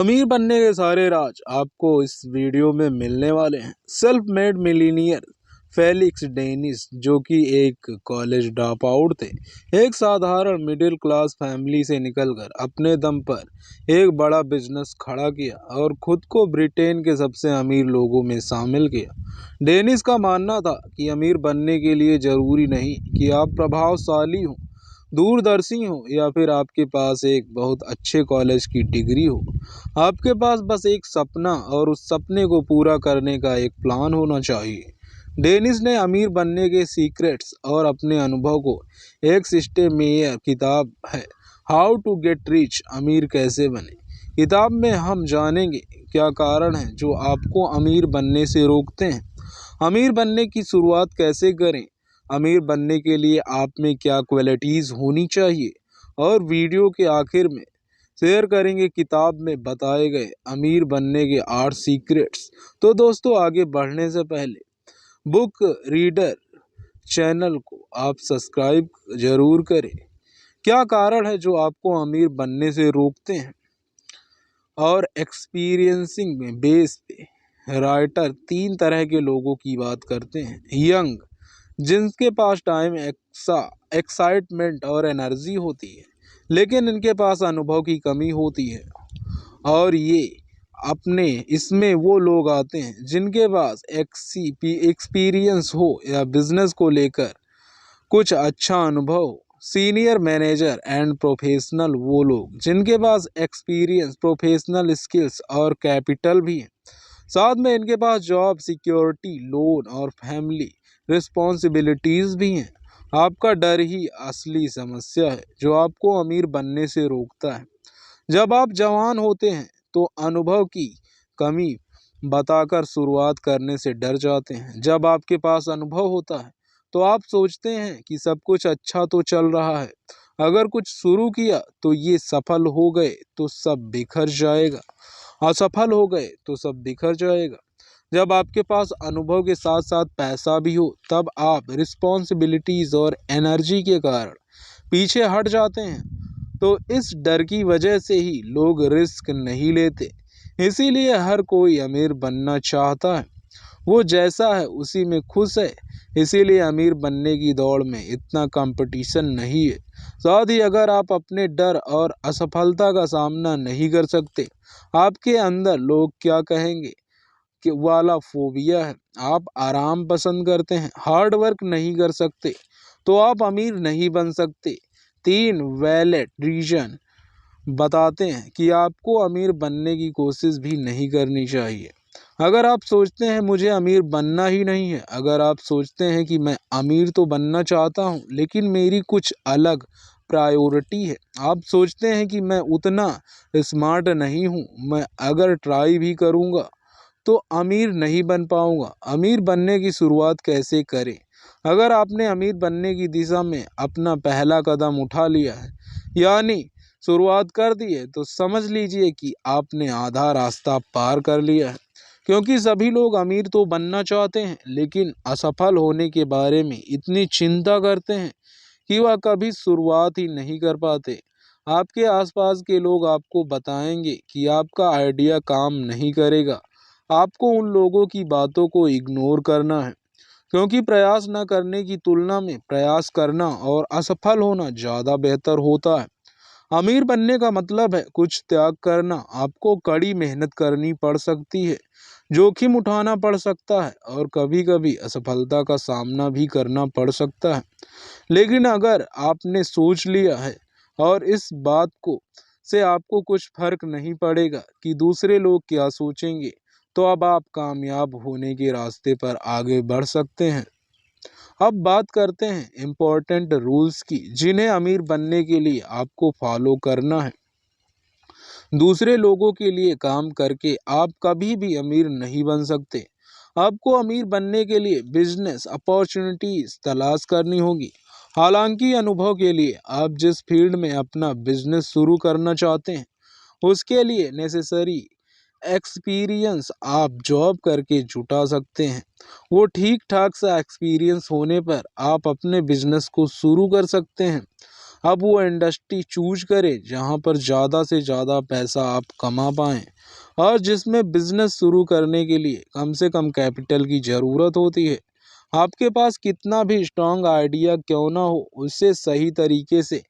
अमीर बनने के सारे राज आपको इस वीडियो में मिलने वाले हैं। Self made millionaire Felix Dennis, जो कि एक कॉलेज ड्रॉप आउट थे, एक साधारण मिडिल क्लास फैमिली से निकलकर अपने दम पर एक बड़ा बिजनेस खड़ा किया और खुद को ब्रिटेन के सबसे अमीर लोगों में शामिल किया। डेनिस का मानना था कि अमीर बनने के लिए जरूरी नहीं कि आप प्रभावशाली हों, दूरदर्शी हो या फिर आपके पास एक बहुत अच्छे कॉलेज की डिग्री हो। आपके पास बस एक सपना और उस सपने को पूरा करने का एक प्लान होना चाहिए। डेनिस ने अमीर बनने के सीक्रेट्स और अपने अनुभव को एक सिस्टेमेयर किताब है, हाउ टू गेट रिच, अमीर कैसे बने। किताब में हम जानेंगे क्या कारण है जो आपको अमीर बनने से रोकते हैं, अमीर बनने की शुरुआत कैसे करें, अमीर बनने के लिए आप में क्या क्वालिटीज़ होनी चाहिए, और वीडियो के आखिर में शेयर करेंगे किताब में बताए गए अमीर बनने के 8 सीक्रेट्स। तो दोस्तों, आगे बढ़ने से पहले बुक रीडर चैनल को आप सब्सक्राइब जरूर करें। क्या कारण है जो आपको अमीर बनने से रोकते हैं, और एक्सपीरियंसिंग में बेस पे राइटर 3 तरह के लोगों की बात करते हैं। यंग, जिनके पास टाइम, एक्साइटमेंट और एनर्जी होती है, लेकिन इनके पास अनुभव की कमी होती है। और ये अपने इसमें वो लोग आते हैं जिनके पास एक्सपीरियंस हो या बिजनेस को लेकर कुछ अच्छा अनुभव हो। सीनियर मैनेजर एंड प्रोफेशनल, वो लोग जिनके पास एक्सपीरियंस, प्रोफेशनल स्किल्स और कैपिटल भी है, साथ में इनके पास जॉब सिक्योरिटी, लोन और फैमिली रिस्पॉन्सिबिलिटीज़ भी हैं। आपका डर ही असली समस्या है जो आपको अमीर बनने से रोकता है। जब आप जवान होते हैं तो अनुभव की कमी बताकर शुरुआत करने से डर जाते हैं। जब आपके पास अनुभव होता है तो आप सोचते हैं कि सब कुछ अच्छा तो चल रहा है, अगर कुछ शुरू किया तो ये सफल हो गए तो सब बिखर जाएगा, असफल हो गए तो सब बिखर जाएगा। जब आपके पास अनुभव के साथ साथ पैसा भी हो, तब आप रिस्पॉन्सिबिलिटीज़ और एनर्जी के कारण पीछे हट जाते हैं। तो इस डर की वजह से ही लोग रिस्क नहीं लेते। इसीलिए हर कोई अमीर बनना चाहता है, वो जैसा है उसी में खुश है। इसीलिए अमीर बनने की दौड़ में इतना कंपटीशन नहीं है। साथ ही अगर आप अपने डर और असफलता का सामना नहीं कर सकते, आपके अंदर लोग क्या कहेंगे कि वाला फोबिया है, आप आराम पसंद करते हैं, हार्ड वर्क नहीं कर सकते, तो आप अमीर नहीं बन सकते। 3 वैलिड रीजन बताते हैं कि आपको अमीर बनने की कोशिश भी नहीं करनी चाहिए। अगर आप सोचते हैं मुझे अमीर बनना ही नहीं है, अगर आप सोचते हैं कि मैं अमीर तो बनना चाहता हूँ लेकिन मेरी कुछ अलग प्रायोरिटी है, आप सोचते हैं कि मैं उतना स्मार्ट नहीं हूँ, मैं अगर ट्राई भी करूँगा तो अमीर नहीं बन पाऊँगा। अमीर बनने की शुरुआत कैसे करें? अगर आपने अमीर बनने की दिशा में अपना पहला कदम उठा लिया है, यानी शुरुआत कर दी है, तो समझ लीजिए कि आपने आधा रास्ता पार कर लिया है। क्योंकि सभी लोग अमीर तो बनना चाहते हैं लेकिन असफल होने के बारे में इतनी चिंता करते हैं कि वह कभी शुरुआत ही नहीं कर पाते। आपके आसपास के लोग आपको बताएंगे कि आपका आइडिया काम नहीं करेगा। आपको उन लोगों की बातों को इग्नोर करना है, क्योंकि प्रयास न करने की तुलना में प्रयास करना और असफल होना ज़्यादा बेहतर होता है। अमीर बनने का मतलब है कुछ त्याग करना। आपको कड़ी मेहनत करनी पड़ सकती है, जोखिम उठाना पड़ सकता है और कभी कभी असफलता का सामना भी करना पड़ सकता है। लेकिन अगर आपने सोच लिया है और इस बात को से आपको कुछ फर्क नहीं पड़ेगा कि दूसरे लोग क्या सोचेंगे, तो अब आप कामयाब होने के रास्ते पर आगे बढ़ सकते हैं। अब बात करते हैं इम्पोर्टेंट रूल्स की, जिन्हें अमीर बनने के लिए आपको फॉलो करना है। दूसरे लोगों के लिए काम करके आप कभी भी अमीर नहीं बन सकते। आपको अमीर बनने के लिए बिजनेस अपॉर्चुनिटीज तलाश करनी होगी। हालांकि अनुभव के लिए आप जिस फील्ड में अपना बिजनेस शुरू करना चाहते हैं, उसके लिए नेसेसरी एक्सपीरियंस आप जॉब करके जुटा सकते हैं। वो ठीक ठाक सा एक्सपीरियंस होने पर आप अपने बिजनेस को शुरू कर सकते हैं। अब वो इंडस्ट्री चूज करें जहाँ पर ज़्यादा से ज़्यादा पैसा आप कमा पाएँ और जिसमें बिजनेस शुरू करने के लिए कम से कम कैपिटल की ज़रूरत होती है। आपके पास कितना भी स्ट्रांग आइडिया क्यों ना हो, उसे सही तरीके से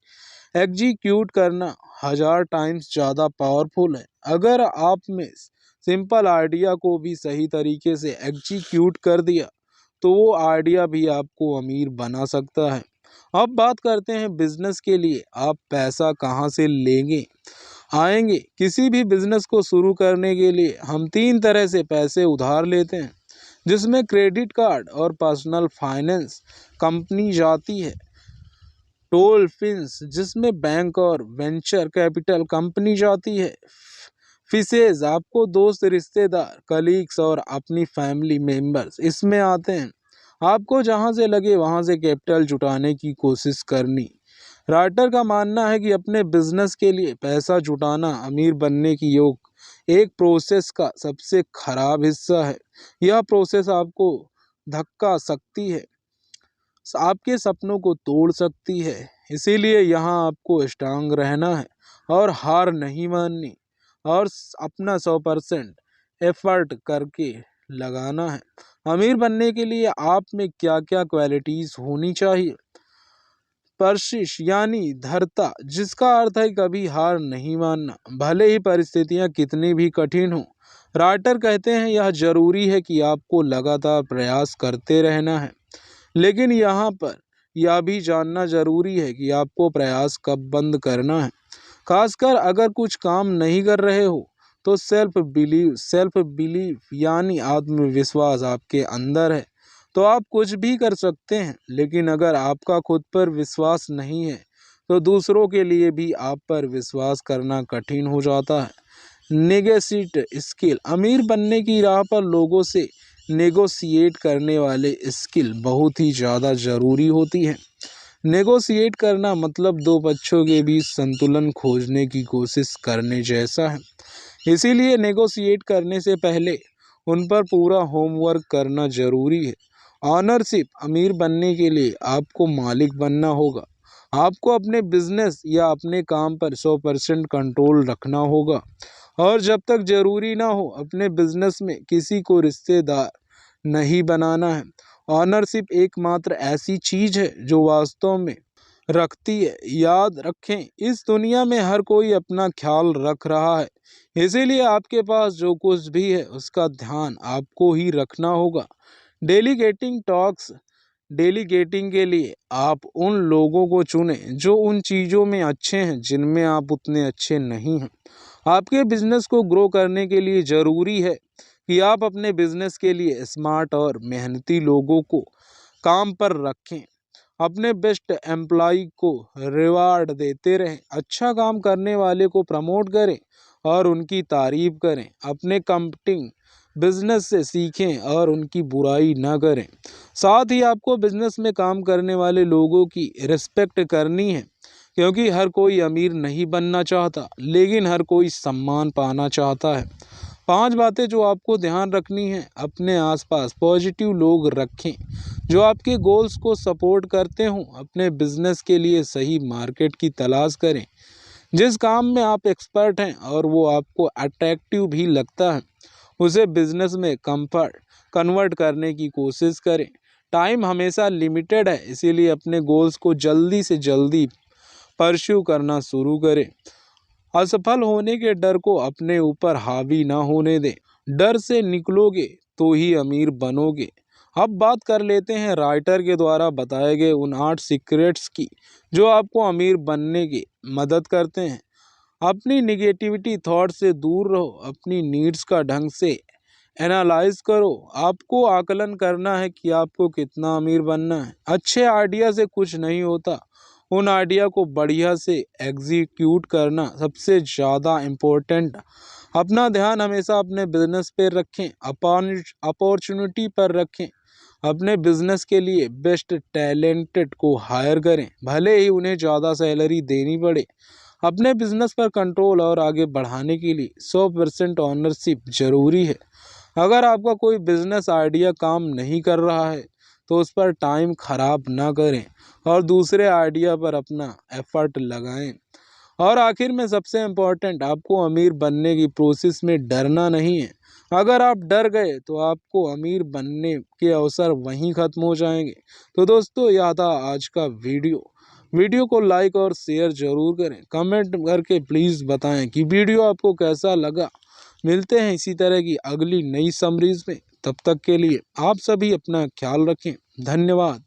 एग्जीक्यूट करना 1000 टाइम्स ज़्यादा पावरफुल है। अगर आप में सिंपल आइडिया को भी सही तरीके से एग्जीक्यूट कर दिया तो वो आइडिया भी आपको अमीर बना सकता है। अब बात करते हैं बिजनेस के लिए आप पैसा कहाँ से लेंगे आएंगे। किसी भी बिजनेस को शुरू करने के लिए हम 3 तरह से पैसे उधार लेते हैं, जिसमें क्रेडिट कार्ड और पर्सनल फाइनेंस कंपनी जाती है। टोल फिंस जिसमें बैंक और वेंचर कैपिटल कंपनी जाती है। फिशेज आपको दोस्त, रिश्तेदार, कलीग्स और अपनी फैमिली मेंबर्स इसमें आते हैं। आपको जहां से लगे वहां से कैपिटल जुटाने की कोशिश करनी। राइटर का मानना है कि अपने बिजनेस के लिए पैसा जुटाना अमीर बनने की एक प्रोसेस का सबसे खराब हिस्सा है। यह प्रोसेस आपको धक्का सकती है, आपके सपनों को तोड़ सकती है। इसीलिए यहाँ आपको स्ट्रांग रहना है और हार नहीं माननी और अपना 100% एफर्ट करके लगाना है। अमीर बनने के लिए आप में क्या क्या क्वालिटीज़ होनी चाहिए। परसिश यानी धैर्यता, जिसका अर्थ है कभी हार नहीं मानना भले ही परिस्थितियां कितनी भी कठिन हो। राइटर कहते हैं यह जरूरी है कि आपको लगातार प्रयास करते रहना है, लेकिन यहाँ पर यह भी जानना जरूरी है कि आपको प्रयास कब बंद करना है। खासकर अगर कुछ काम नहीं कर रहे हो तो सेल्फ बिलीव यानी आत्मविश्वास आपके अंदर है तो आप कुछ भी कर सकते हैं। लेकिन अगर आपका खुद पर विश्वास नहीं है तो दूसरों के लिए भी आप पर विश्वास करना कठिन हो जाता है। नेगोशिएट स्किल, अमीर बनने की राह पर लोगों से नेगोशिएट करने वाले स्किल बहुत ही ज़्यादा ज़रूरी होती है। नेगोशिएट करना मतलब दो पक्षों के बीच संतुलन खोजने की कोशिश करने जैसा है। इसीलिए नेगोशिएट करने से पहले उन पर पूरा होमवर्क करना जरूरी है। ऑनरशिप, अमीर बनने के लिए आपको मालिक बनना होगा। आपको अपने बिजनेस या अपने काम पर 100% कंट्रोल रखना होगा और जब तक जरूरी ना हो अपने बिजनेस में किसी को रिश्तेदार नहीं बनाना है। ऑनरशिप एकमात्र ऐसी चीज है जो वास्तव में रखती है। याद रखें, इस दुनिया में हर कोई अपना ख्याल रख रहा है, इसीलिए आपके पास जो कुछ भी है उसका ध्यान आपको ही रखना होगा। डेलीगेटिंग के लिए आप उन लोगों को चुनें जो उन चीज़ों में अच्छे हैं जिनमें आप उतने अच्छे नहीं हैं। आपके बिजनेस को ग्रो करने के लिए ज़रूरी है कि आप अपने बिजनेस के लिए स्मार्ट और मेहनती लोगों को काम पर रखें। अपने बेस्ट एम्प्लॉय को रिवार्ड देते रहें, अच्छा काम करने वाले को प्रमोट करें और उनकी तारीफ करें। अपने कंपटिंग बिजनेस से सीखें और उनकी बुराई ना करें। साथ ही आपको बिजनेस में काम करने वाले लोगों की रिस्पेक्ट करनी है, क्योंकि हर कोई अमीर नहीं बनना चाहता, लेकिन हर कोई सम्मान पाना चाहता है। 5 बातें जो आपको ध्यान रखनी है। अपने आसपास पॉजिटिव लोग रखें जो आपके गोल्स को सपोर्ट करते हों। अपने बिजनेस के लिए सही मार्केट की तलाश करें। जिस काम में आप एक्सपर्ट हैं और वो आपको अट्रैक्टिव भी लगता है उसे बिजनेस में कन्वर्ट करने की कोशिश करें। टाइम हमेशा लिमिटेड है, इसीलिए अपने गोल्स को जल्दी से जल्दी परस्यू करना शुरू करें। असफल होने के डर को अपने ऊपर हावी ना होने दें। डर से निकलोगे तो ही अमीर बनोगे। अब बात कर लेते हैं राइटर के द्वारा बताए गए उन 8 सीक्रेट्स की जो आपको अमीर बनने की मदद करते हैं। अपनी निगेटिविटी थॉट से दूर रहो। अपनी नीड्स का ढंग से एनालाइज करो। आपको आकलन करना है कि आपको कितना अमीर बनना है। अच्छे आइडिया से कुछ नहीं होता, उन आइडिया को बढ़िया से एग्जीक्यूट करना सबसे ज़्यादा इम्पोर्टेंट। अपना ध्यान हमेशा अपने बिजनेस पर रखें, अपॉर्चुनिटी पर रखें। अपने बिजनेस के लिए बेस्ट टैलेंटेड को हायर करें, भले ही उन्हें ज़्यादा सैलरी देनी पड़े। अपने बिजनेस पर कंट्रोल और आगे बढ़ाने के लिए 100% ऑनरशिप जरूरी है। अगर आपका कोई बिजनेस आइडिया काम नहीं कर रहा है तो उस पर टाइम ख़राब ना करें और दूसरे आइडिया पर अपना एफर्ट लगाएं। और आखिर में सबसे इम्पोर्टेंट, आपको अमीर बनने की प्रोसेस में डरना नहीं है। अगर आप डर गए तो आपको अमीर बनने के अवसर वहीं ख़त्म हो जाएंगे। तो दोस्तों, यह था आज का वीडियो को लाइक और शेयर जरूर करें। कमेंट करके प्लीज़ बताएं कि वीडियो आपको कैसा लगा। मिलते हैं इसी तरह की अगली नई समरीज में। तब तक के लिए आप सभी अपना ख्याल रखें। धन्यवाद।